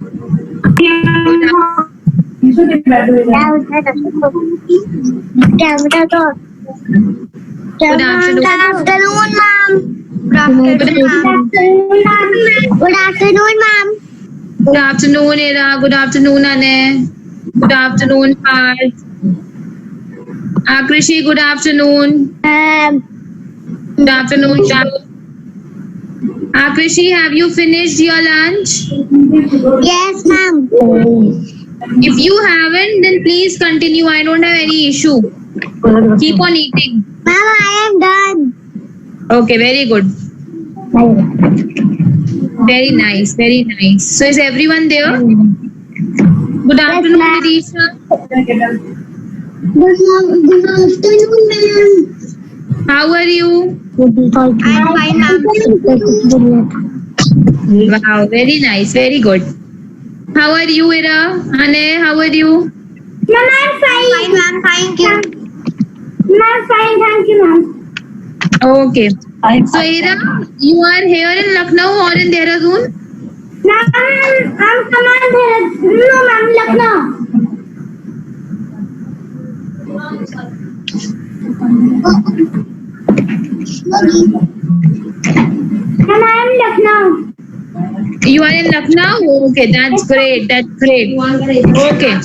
Good afternoon. Good afternoon, ma'am. Good afternoon, ma'am. Good afternoon, Ira. Good afternoon, Ane. Good afternoon, Parth. Akrishi, good afternoon. Good afternoon, Shah. Akrishi, have you finished your lunch? Yes, ma'am. If you haven't, then please continue. I don't have any issue. Keep on eating. Ma'am, I am done. Okay, very good. Very nice, very nice. So is everyone there? Good afternoon, ma'am. Dirisha. Good afternoon, ma'am. How are you? I am fine, ma'am. Wow, very nice, very good. How are you, Ira? Ane, how are you? Ma'am, I am fine, ma'am. Thank you. Ma'am, fine. Thank you, ma'am. Okay. So, Ira, you are here in Lucknow or in Dehradun? Ma'am, I'm Kamal Dheeraj. No, ma'am, Lucknow. Ma'am, I am Lucknow. You are in Lucknow? Okay, that's great. That's great. Okay.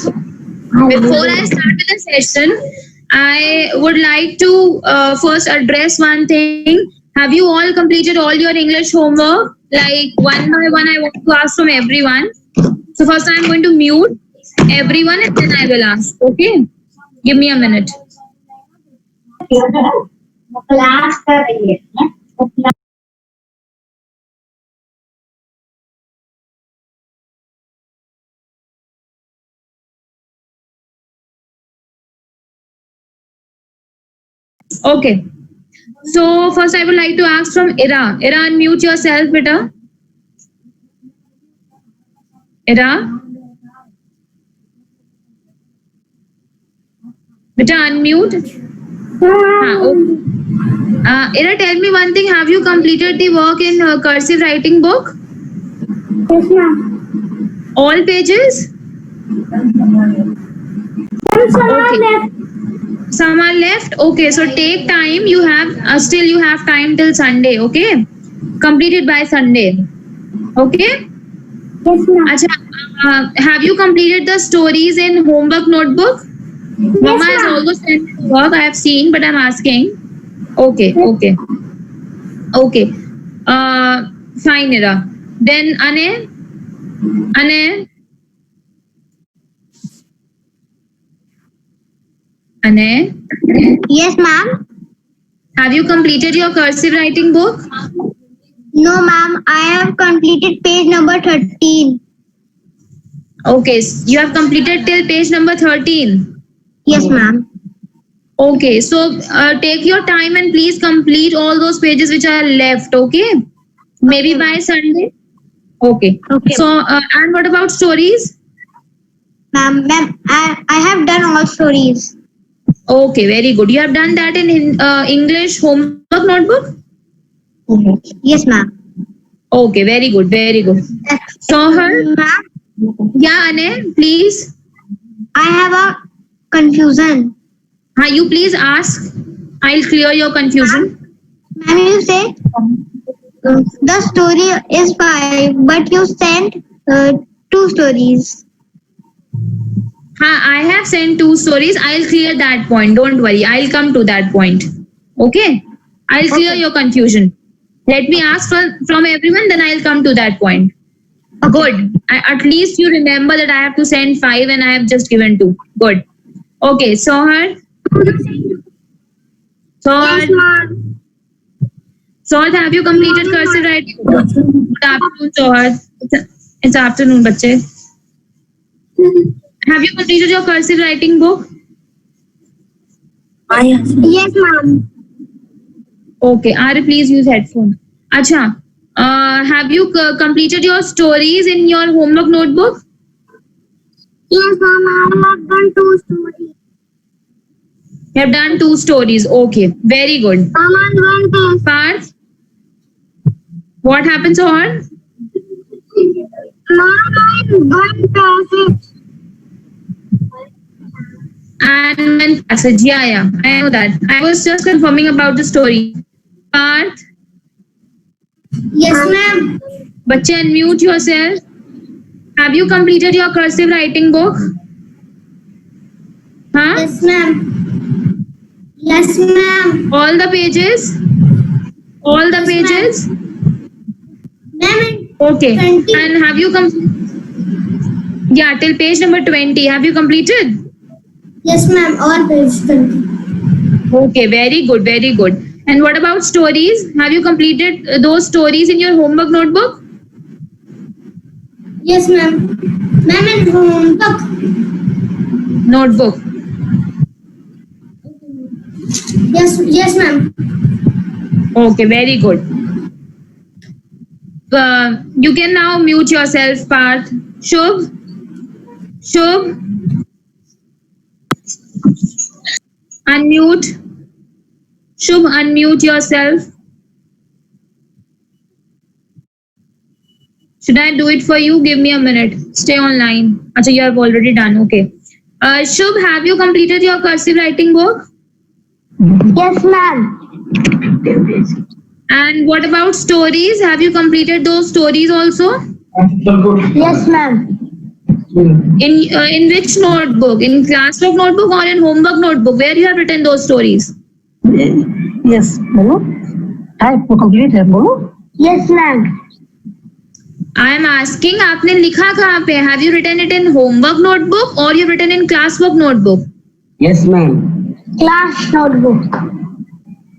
Before I start with the session, I would like to first address one thing. Have you all completed all your English homework? Like one by one, I want to ask from everyone. So first, I'm going to mute everyone and then I will ask. Okay? Give me a minute. Class कर रही है Okay. So first, I would like to ask from Ira. Ira, unmute yourself, beta. Ira. Beta, unmute. Okay. Ira, tell me one thing. Have you completed the work in cursive writing book? Yes, ma'am. All pages? Some are Okay. left. Some are left. Okay, so take time. You have still you have time till Sunday. Okay, complete it by Sunday. Okay. Yes, ma'am. Acha, have you completed the stories in homework notebook? Mama has ma'am. also sent the work. I have seen, but I'm asking. Okay, okay, okay. Fine, Ira. Then Ane, Ane, Yes, ma'am. have you completed your cursive writing book? No, ma'am. I have completed page number 13. Okay, you have completed till page number 13. Yes, ma'am. Okay, so take your time and please complete all those pages which are left. Okay, maybe by Sunday. Okay. Okay. So and what about stories? Ma'am, I have done all stories. Okay, very good. You have done that in English homework notebook. Yes, ma'am. Okay, very good, very good. So her, Ma'am, yeah, Ane, please. I have a confusion. You please ask. I'll clear your confusion. Ma'am, you say the story is 5, but you sent 2 stories. I have sent 2 stories. I'll clear that point. Don't worry. I'll come to that point. Okay. I'll clear your confusion. Let me ask from everyone, then I'll come to that point. Good. At least you remember that I have to send 5 and I have just given 2. Good. Okay. Sohar. Yes, ma'am. Sohar, have you completed cursive writing? Good afternoon, Sohar. It's afternoon, bache. Have you completed your cursive writing book? Yes, ma'am. Okay, Ari, please use headphone. Acha, have you completed your stories in your homework notebook? Yes, ma'am. I have done 2 stories. You have done 2 stories. Okay, very good. Ma'am, and 1 test. Parth, what happened to her? Ma'am, and 1 Hanuman passage. Yeah, I know that. I was just confirming about the story. Parth, Yes, ma'am. बच्चे unmute yourself. Have you completed your cursive writing book? Huh? Yes, ma'am. Yes, ma'am. All the pages? All the Yes, ma'am. pages? Ma'am, Okay. 20. And have you Yeah, till page number 20. Have you completed? Yes, ma'am. All page 20. Okay, very good, very good. And what about stories? Have you completed those stories in your homework notebook? Yes, ma'am. Ma'am, in homework. Notebook. Yes, ma'am. Okay, very good. You can now mute yourself, Parth. Shubh? Shubh? Unmute. Shubh, unmute yourself. Should I do it for you? Give me a minute. Stay online. Achha, you have already done. Okay. Shubh, have you completed your cursive writing book? Yes, ma'am. And what about stories? Have you completed those stories also? Yes, ma'am. In which notebook? In classwork notebook or in homework notebook? Where you have written those stories? Yes, बोलो. है complete है बोलो. Yes, ma'am. I am asking, आपने लिखा कहाँ पे? Have you written it in homework notebook or you written in classwork notebook? Yes, ma'am. Class notebook.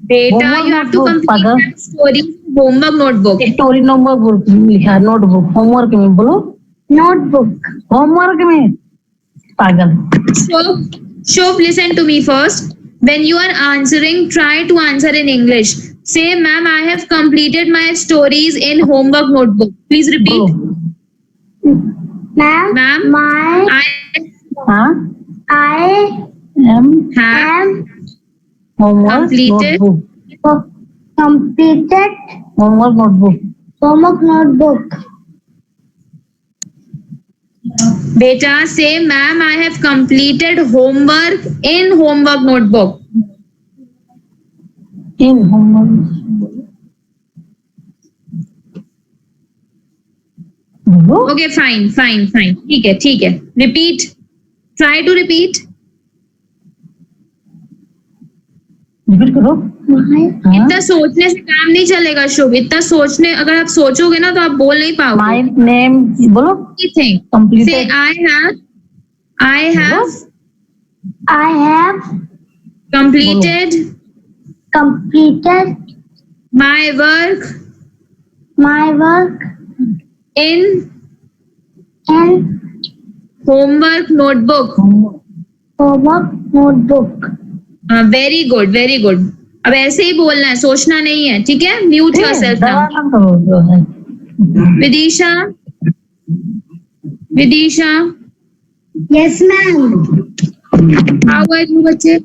Beta, Homework you have to notebook, complete Paga. that story in homework notebook. Story notebook लिखा notebook homework में बोलो. Notebook. Homework में पागल. Shobh, listen to me first. When you are answering, try to answer in English. Say, ma'am, I have completed my stories in homework notebook. Please repeat. Ma'am. Ma'am, My. हाँ. I M have am homework completed notebook. completed Homework notebook. homework notebook. Beta, say, ma'am, I have completed homework in homework notebook. In homework. बोलो. Okay, fine. ठीक है. Repeat. Try to repeat. Repeat करो. हाँ. इतना सोचने से काम नहीं चलेगा शुभ. इतना सोचने, अगर आप सोचोगे ना तो आप बोल नहीं पाओगे. My name बोलो. Think. Say, Completed. I have completed completed my work in in homework notebook. homework notebook. Very good, very good. अब ऐसे ही बोलना है, सोचना नहीं है. ठीक है? Mute yourself now. दवा ना करो जो है. Vidisha, Yes, ma'am. how are you, बच्चे?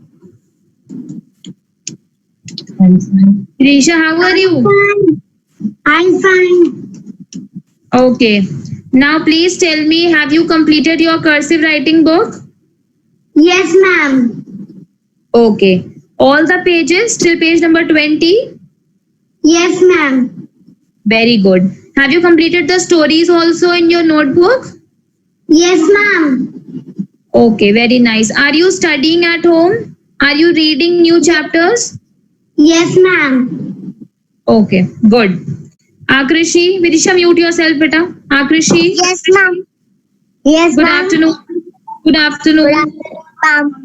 Vidisha, how are you? Fine. I'm fine. Okay. Now please tell me, have you completed your cursive writing book? Yes, ma'am. Okay. All the pages till page number 20? Yes, ma'am. Very good. Have you completed the stories also in your notebook? Yes, ma'am. Okay, very nice. Are you studying at home? Are you reading new chapters? Yes, ma'am. Okay, good. Akrishi, Vidisha, mute yourself, beta. Akrishi, Yes, ma'am. Yes, good ma'am. afternoon. Good afternoon. Ma'am.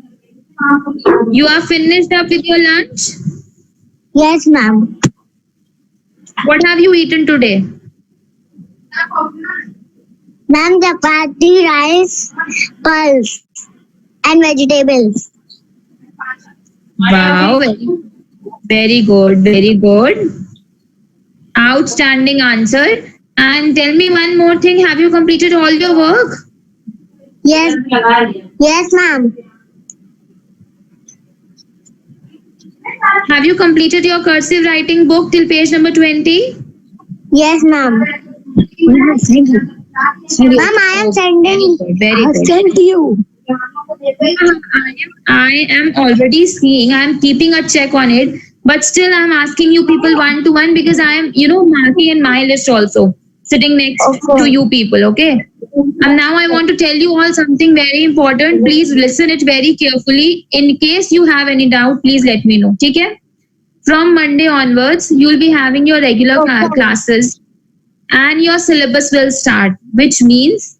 You are finished up with your lunch? Yes, ma'am. What have you eaten today? Ma'am, chapati, rice, pulse, and vegetables. Wow, very good, very good. Outstanding answer. And tell me one more thing. Have you completed all your work? Yes. Yes, ma'am. Have you completed your cursive writing book till page number 20? Yes, ma'am. Ma'am, I am sending. Very good. Send you. I am already seeing, I am keeping a check on it, but still I'm asking you people one to one because I am, marking in my list also, sitting next to you people, okay? And now I want to tell you all something very important. Please listen it very carefully. In case you have any doubt, please let me know. Okay? From Monday onwards, you'll be having your regular classes and your syllabus will start, which means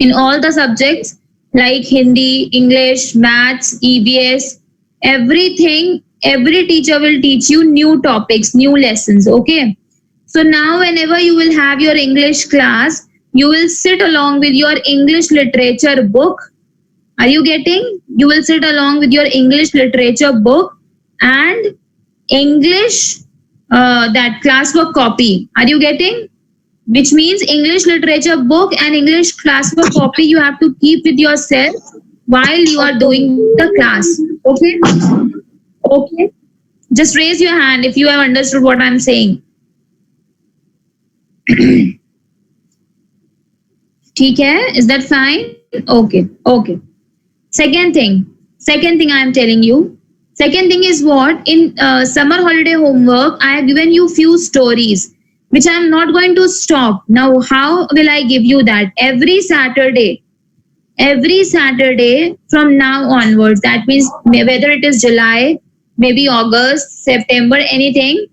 in all the subjects like Hindi, English, Maths, EBS, everything, every teacher will teach you new topics, new lessons. Okay. So now, whenever you will have your English class, you will sit along with your English literature book. Are you getting? You will sit along with your English literature book and English that classwork copy. Are you getting? Which means English literature book and English classwork copy you have to keep with yourself while you are doing the class. Okay? Okay. Just raise your hand if you have understood what I'm saying. ठीक है? Is that fine? Okay. Okay. Second thing I am telling you. Second thing is what? In summer holiday homework, I have given you few stories, which I am not going to stop. Now, how will I give you that? Every Saturday from now onwards, that means whether it is July, maybe August, September, anything,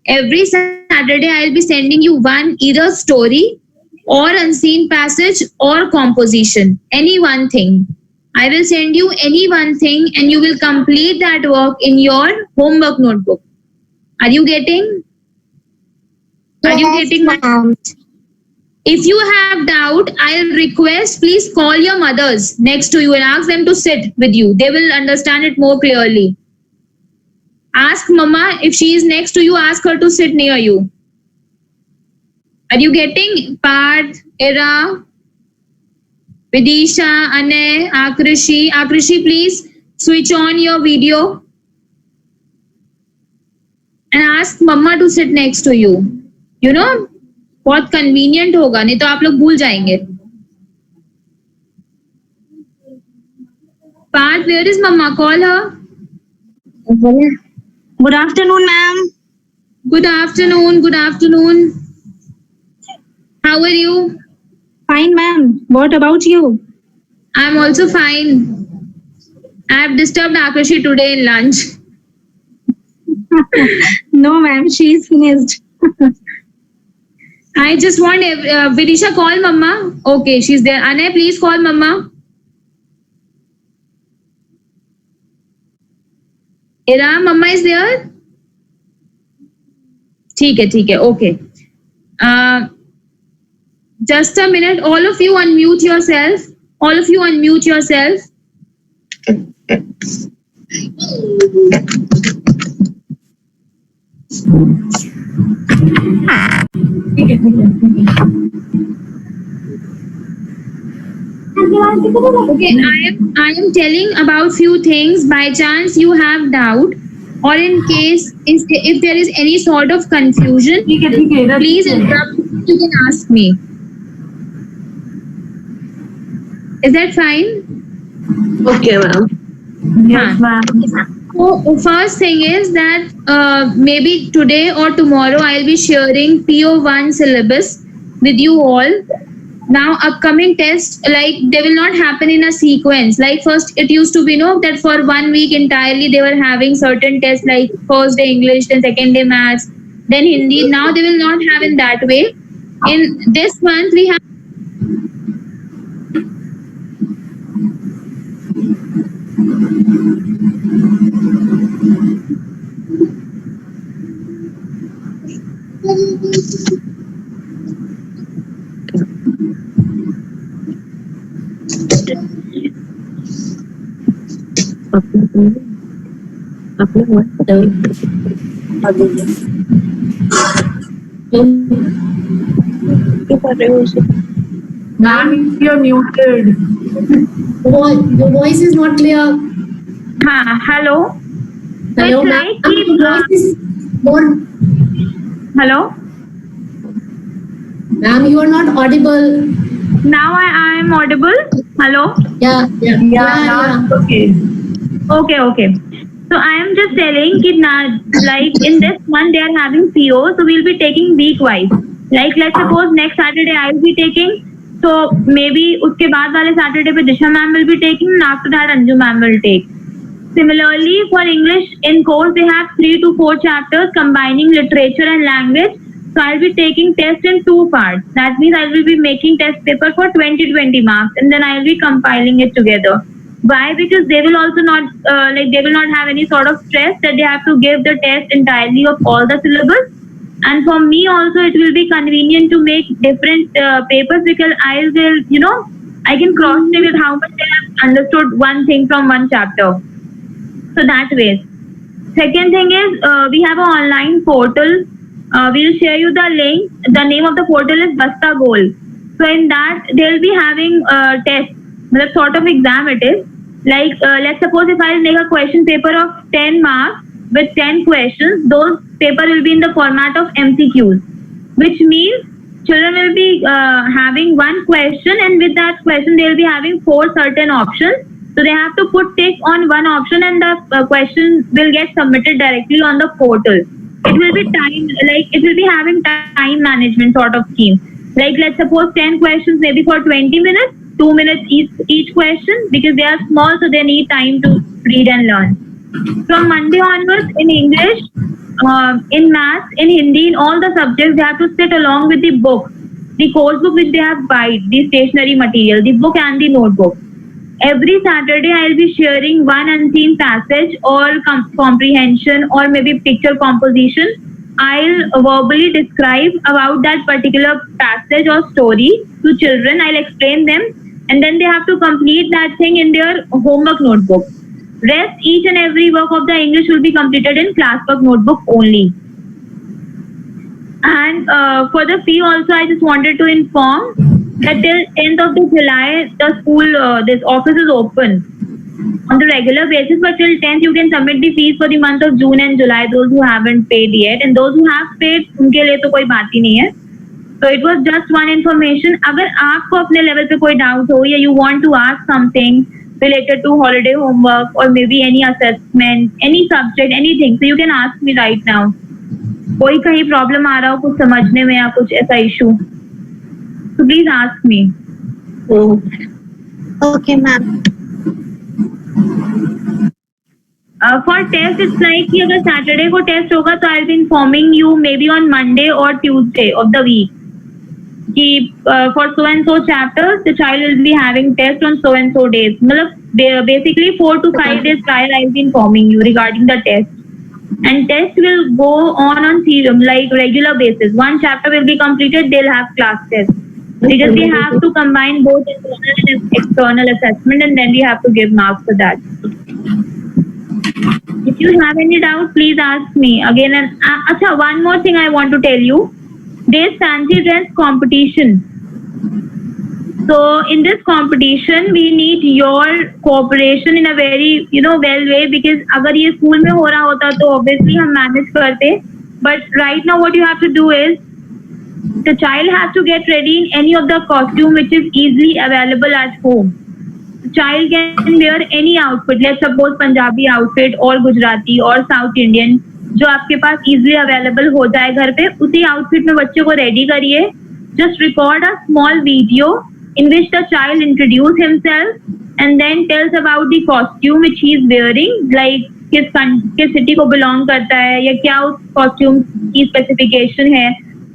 every Saturday I'll be sending you one either story or unseen passage or composition, any one thing. I will send you any one thing and you will complete that work in your homework notebook. Are you getting? Are you getting my? If you have doubt, I'll request please call your mothers next to you and ask them to sit with you. They will understand it more clearly. Ask Mama if she is next to you, ask her to sit near you. Are you getting? Parth, Ira, Vidisha, Ane, Akrishi. Akrishi, please switch on your video and ask Mama to sit next to you. You know, बहुत convenient होगा, नहीं तो आप लोग भूल जाएंगे. Parth, where is Mama? Call her. Good afternoon, ma'am. Good afternoon. Good afternoon. How are you? Fine, ma'am. What about you? I'm also fine. I have disturbed Akrishi today in lunch. No, ma'am. She is finished. I just want Vidisha, call Mama. Okay, she's there. Ane, please call Mama. Ira, Mama is there? ठीक है, okay. Just a minute, all of you unmute yourself. All of you unmute yourself. Okay, I am telling about few things. By chance you have doubt, or in case if there is any sort of confusion, please interrupt. You can ask me. Is that fine? Okay, ma'am. Yes, ma'am. So first thing is that maybe today or tomorrow I'll be sharing PO1 syllabus with you all. Now upcoming tests, like they will not happen in a sequence. Like first it used to be that for 1 week entirely they were having certain tests like first day English, then second day Maths, then Hindi. Now they will not have in that way. In this month we have Ma'am, you're muted. Your voice is not clear. hello. Hello, It's ma'am. like Your voice is more. Hello. Ma'am, you are not audible. Now I am audible. Hello. Yeah. Okay. Okay. So I am just telling कि like in this month they are having PO, so we'll be taking week wise. Like let's suppose next Saturday I will be taking, so maybe उसके बाद वाले Saturday पे Disha ma'am will be taking, and after that Anju ma'am will take. Similarly, for English in course they have 3 to 4 chapters combining literature and language. So I'll be taking test in 2 parts. That means I will be making test paper for 20 marks, and then I'll be compiling it together. Why? Because they will also not they will not have any sort of stress that they have to give the test entirely of all the syllabus. And for me also it will be convenient to make different papers, because I will, I can cross check with how much they have understood one thing from one chapter. So that way. Second thing is we have an online portal. We'll share you the link. The name of the portal is Basta Goal. So in that they'll be having a test, the sort of exam it is. Like let's suppose if I make a question paper of 10 marks with 10 questions, those paper will be in the format of MCQs, which means children will be having one question, and with that question they'll be having 4 certain options. So they have to put tick on one option, and the question will get submitted directly on the portal. It will be it will be having time management sort of scheme. Like let's suppose 10 questions maybe for 20 minutes, 2 minutes each question, because they are small, so they need time to read and learn. From Monday onwards, in English, in maths, in Hindi, in all the subjects, they have to sit along with the book, the course book which they have buy, the stationery material, the book and the notebook. Every Saturday, I'll be sharing one unseen passage or comprehension or maybe picture composition. I'll verbally describe about that particular passage or story to children. I'll explain them, and then they have to complete that thing in their homework notebook. Rest, each and every work of the English will be completed in classwork notebook only. And for the fee also, I just wanted to inform that till 10th of the July, the school, this office is open on the regular basis, but till 10th you can submit the fees for the month of June and July, those who haven't paid yet, and those who have paid, उनके लिए तो कोई बात ही नहीं है. So it was just one information. अगर आपको अपने level पे कोई doubt हो, या you want to ask something related to holiday homework or maybe any assessment, any subject, anything, so you can ask me right now. कोई कहीं problem आ रहा हो कुछ समझने में या कुछ ऐसा issue, so please ask me. Okay, ma'am. For test it's like कि अगर Saturday को test होगा तो I'll be informing you maybe on Monday or Tuesday of the week कि for so and so chapters the child will be having test on so and so days. मतलब basically 4 to 5 days prior I'll be informing you regarding the test. And test will go on like regular basis. One chapter will be completed, they'll have class test, because we have to combine both internal and external assessment, and then we have to give marks for that. If you have any doubt, please ask me again. And acha, one more thing I want to tell you. There's fancy dress competition. So in this competition, we need your cooperation in a very well way, because अगर ये school में हो रहा होता तो obviously हम manage करते. But right now what you have to do is the child has to get ready in any of the costume which is easily available at home. The child can wear any outfit. Let's suppose Punjabi outfit or Gujarati or South Indian, जो आपके पास easily available हो जाए घर पे, उसी outfit में बच्चे को ready करिए. Just record a small video in which the child introduce himself and then tells about the costume which he is wearing, like किस city को belong करता है या क्या उस costume की specification है,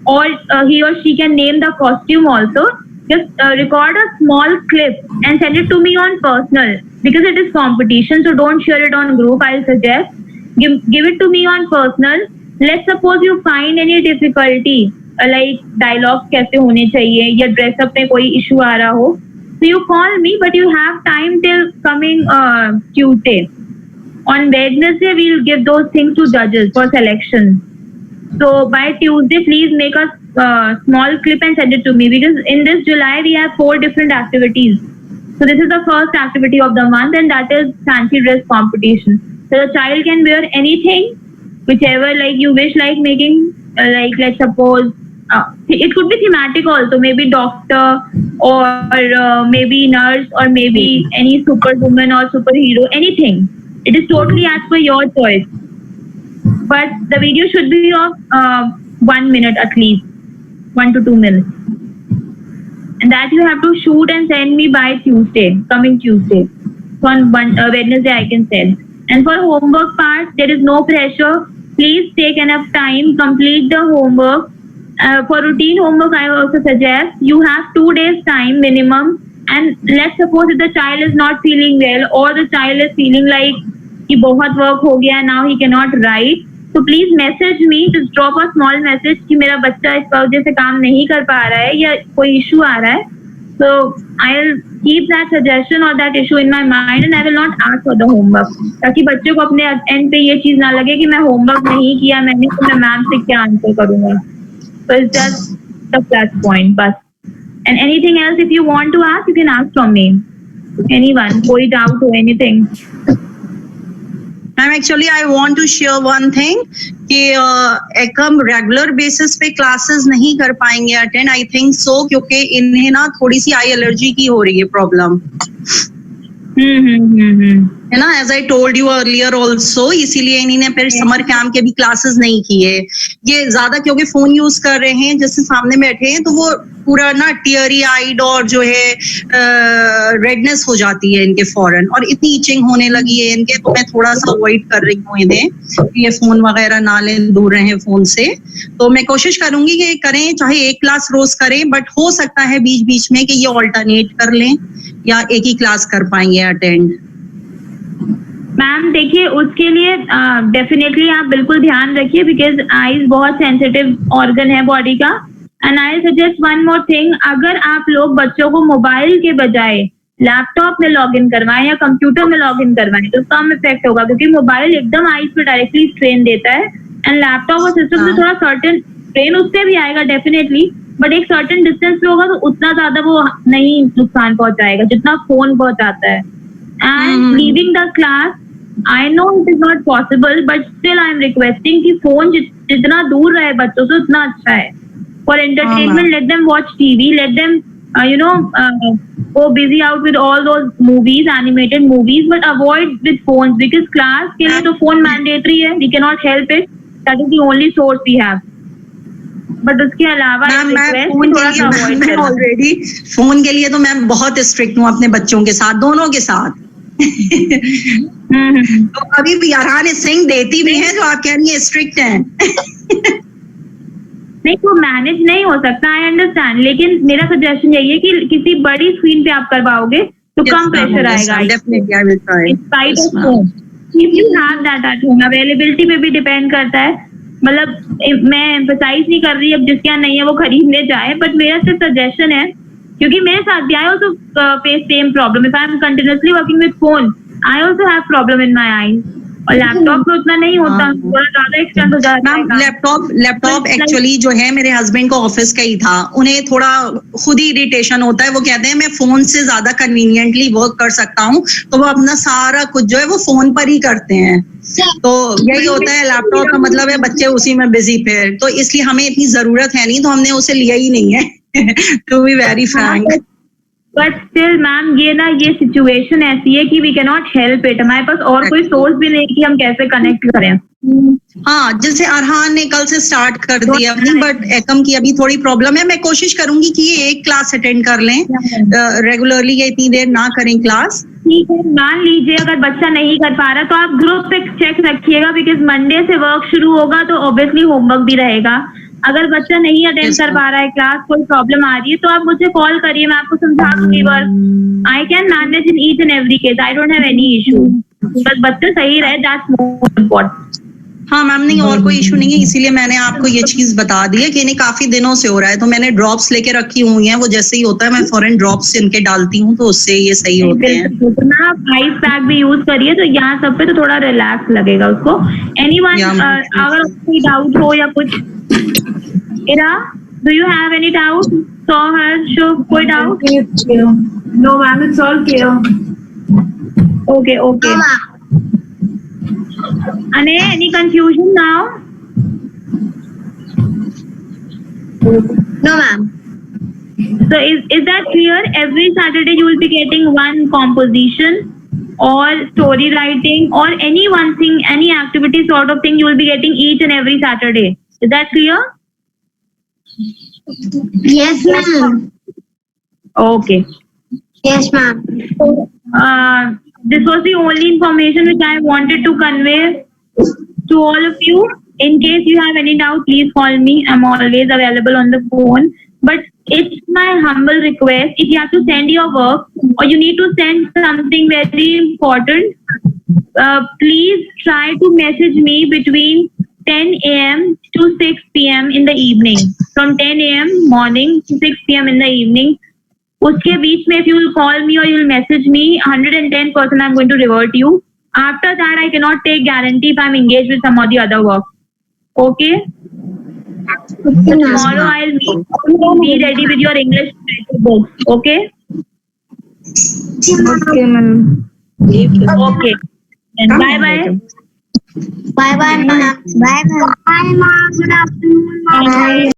or he or she can name the costume also. Just record a small clip and send it to me on personal, because it is competition, so don't share it on group. I'll suggest give it to me on personal. Let's suppose you find any difficulty, like dialogue कैसे होने चाहिए या dress up में कोई issue आ रहा हो, so you call me, but you have time till coming Tuesday. On Wednesday we'll give those things to judges for selection. So by Tuesday, please make a small clip and send it to me, because in this July we have 4 different activities. So this is the first activity of the month, and that is fancy dress competition. So the child can wear anything, whichever like you wish, like making like let's suppose it could be thematic also, maybe doctor or maybe nurse or maybe any superwoman or superhero, anything. It is totally as per your choice. But the video should be of 1 minute at least, 1 to 2 minutes. And that you have to shoot and send me by Tuesday, coming Tuesday. So on Wednesday I can send. And for homework part, there is no pressure. Please take enough time, complete the homework. For routine homework, I also suggest you have 2 days time minimum. And let's suppose if the child is not feeling well or the child is feeling like कि बहुत work हो गया, now he cannot write. So please message me, just drop a small message कि मेरा बच्चा इस वजह से काम नहीं कर पा रहा है या कोई issue आ रहा है. So I'll keep that suggestion or that issue in my mind and I will not ask for the homework. ताकि बच्चे को अपने end पे ये चीज ना लगे कि मैं homework नहीं किया मैंने तो मैं मैम से क्या आंसर करूंगा. So it's just the plus point बस. And anything else if you want to ask, you can ask from me. Anyone, कोई doubt or anything. Ma'am actually I want to share one thing कि एकम regular basis पे classes नहीं कर पाएंगे attend, I think so, क्योंकि इन्हें ना थोड़ी सी आई एलर्जी की हो रही है प्रॉब्लम, है ना, as I told you earlier also, इसीलिए इन्होंने फिर समर कैंप के भी क्लासेस नहीं किए. ये ज्यादा क्योंकि फोन यूज कर रहे हैं, जैसे सामने बैठे हैं तो वो पूरा ना टियरी आइड और जो है रेडनेस हो जाती है इनके फौरन, और इतनी इचिंग होने लगी है इनके, तो मैं थोड़ा सा अवॉइड कर रही हूँ इन्हें, ये फोन वगैरह ना लें, दूर रहें फोन से. तो मैं कोशिश करूंगी कि करें, चाहे एक क्लास रोज करें, बट हो सकता है बीच बीच में कि ये ऑल्टरनेट कर लें या एक ही क्लास कर पाएंगे अटेंड. मैम देखिए उसके लिए डेफिनेटली आप बिल्कुल ध्यान रखिए बिकॉज आईज बहुत सेंसिटिव ऑर्गन है बॉडी का. And I suggest one more thing, अगर आप लोग बच्चों को मोबाइल के बजाय लैपटॉप में लॉग इन करवाएं या कंप्यूटर में लॉग इन करवाएं तो कम इफेक्ट होगा, क्योंकि मोबाइल एकदम आईज पे डायरेक्टली स्ट्रेन देता है एंड लैपटॉप और सिस्टम से थोड़ा सर्टेन स्ट्रेन उससे भी आएगा डेफिनेटली, बट एक सर्टेन डिस्टेंस पे होगा तो उतना ज्यादा वो नहीं नुकसान पहुंचाएगा जितना फोन पहुंचाता है. And leaving the class, I know it is not possible, but still I am requesting कि फोन जितना दूर रहे बच्चों से उतना अच्छा है. For entertainment, let them watch TV, let them go busy out with all those movies, animated movies, but avoid with phones because class के लिए तो phone mandatory है, we cannot help it. That is the only source we have. But उसके अलावा already phone के लिए तो मैं बहुत स्ट्रिक्ट हूँ अपने बच्चों के साथ, दोनों के साथ. तो अभी भी अरहान सिंह देती भी है जो आप कह रही है स्ट्रिक्ट है. नहीं तो मैनेज नहीं हो सकता, आई अंडरस्टैंड, लेकिन मेरा सजेशन यही है कि किसी बड़ी स्क्रीन पे आप करवाओगे तो कम प्रेशर आएगा. अवेलेबिलिटी पे भी डिपेंड करता है, मतलब मैं एम्फसाइज नहीं कर रही अब जिसके यहाँ नहीं है वो खरीदने जाए, बट मेरा सिर्फ सजेशन है क्योंकि मेरे साथ भी I also face same problem. If I am continuously working with phone I also have problem in my eyes, और लैपटॉप में उतना नहीं होता, थोड़ा ज्यादा एक्सटेंड हो जाता है. लैपटॉप एक्चुअली जो है मेरे हस्बैंड को ऑफिस का ही था, उन्हें थोड़ा खुद ही इरिटेशन होता है, वो कहते हैं मैं फोन से ज्यादा कन्वीनियंटली वर्क कर सकता हूँ, तो वो अपना सारा कुछ जो है वो फोन पर ही करते हैं. तो यही होता है, लैपटॉप का मतलब है बच्चे उसी में बिजी, फिर तो इसलिए हमें इतनी जरूरत है नहीं, तो हमने उसे लिया ही नहीं है to be very frank. But still ma'am ये सिचुएशन ऐसी है कि we can not help it, हमारे पास और कोई सोर्स भी नहीं कि हम कैसे कनेक्ट करें. हाँ, जैसे अरहान ने कल से स्टार्ट कर दिया अपनी, बट एकम की अभी थोड़ी प्रॉब्लम है. मैं कोशिश करूंगी कि ये एक क्लास अटेंड कर लें रेगुलरली, ये इतनी देर ना करें क्लास. ठीक है, मान लीजिए अगर बच्चा नहीं कर पा रहा तो आप ग्रुप पे चेक रखिएगा बिकॉज मंडे से वर्क शुरू होगा तो ऑब्वियसली होमवर्क भी रहेगा. अगर बच्चा नहीं अटेंड कर पा रहा है क्लास, कोई प्रॉब्लम आ रही है तो आप मुझे कॉल करिए, मैं आपको समझा दूंगी. Work I can manage in each and every case, I don't have any issue, बस बच्चे सही रहे, दैट्स मोस्ट इम्पोर्टेंट. हाँ मैम, नहीं और कोई इशू नहीं है, इसीलिए मैंने आपको ये चीज बता दी है कि इन्हें काफी दिनों से हो रहा है, तो मैंने ड्रॉप्स लेके रखी हुई हैं, वो जैसे ही होता है मैं फौरन ड्रॉप्स इनके डालती हूँ, तो उससे ये सही होते हैं. आप आइस पैक भी यूज करिए तो यहाँ सब पे तो थोड़ा रिलैक्स लगेगा उसको. एनीवन अगर कोई डाउट हो या कुछ, Ira do you have any doubt? So Harsh, कोई doubt? No ma'am, it's all clear. Okay. Ane, any confusion now? No, ma'am. So is that clear? Every Saturday you will be getting one composition or story writing or any one thing, any activity sort of thing you will be getting each and every Saturday. Is that clear? Yes, ma'am. Okay. Yes, ma'am. This was the only information which I wanted to convey to all of you. In case you have any doubt, please call me. I'm always available on the phone. But it's my humble request, if you have to send your work or you need to send something very important, please try to message me between 10 a.m. to 6 p.m. in the evening. From 10 a.m. morning to 6 p.m. in the evening. उसके बीच में if you will call me or you will message me, 110% I'm going to revert you. After that, I cannot take guarantee if I'm engaged with some of the other work. Okay? Tomorrow I'll meet. Be ready with your English book. Okay? Okay, ma'am. Okay. And bye bye. Bye, bye, ma'am. Bye, ma'am. Bye, ma'am. Good afternoon, ma'am. Bye.